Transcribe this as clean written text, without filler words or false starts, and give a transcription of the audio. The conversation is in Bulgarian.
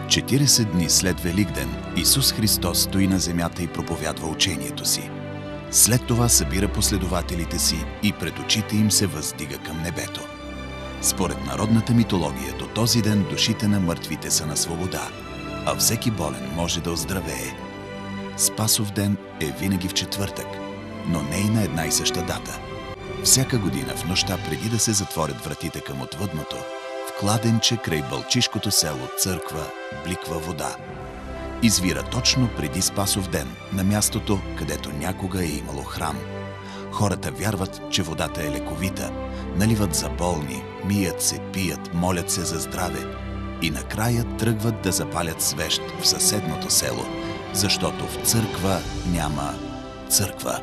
40 дни след Великден Исус Христос стои на земята и проповядва учението си. След това събира последователите си и пред очите им се въздига към небето. Според народната митология, до този ден душите на мъртвите са на свобода, а всеки болен може да оздравее. Спасов ден е винаги в четвъртък, но не и на една и съща дата. Всяка година в нощта, преди да се затворят вратите към отвъдното, в кладенче край Бълчишкото село Църква бликва вода. Извира точно преди Спасов ден, на мястото, където някога е имало храм. Хората вярват, че водата е лековита, наливат за болни, мият се, пият, молят се за здраве и накрая тръгват да запалят свещ в съседното село, защото в Църква няма църква.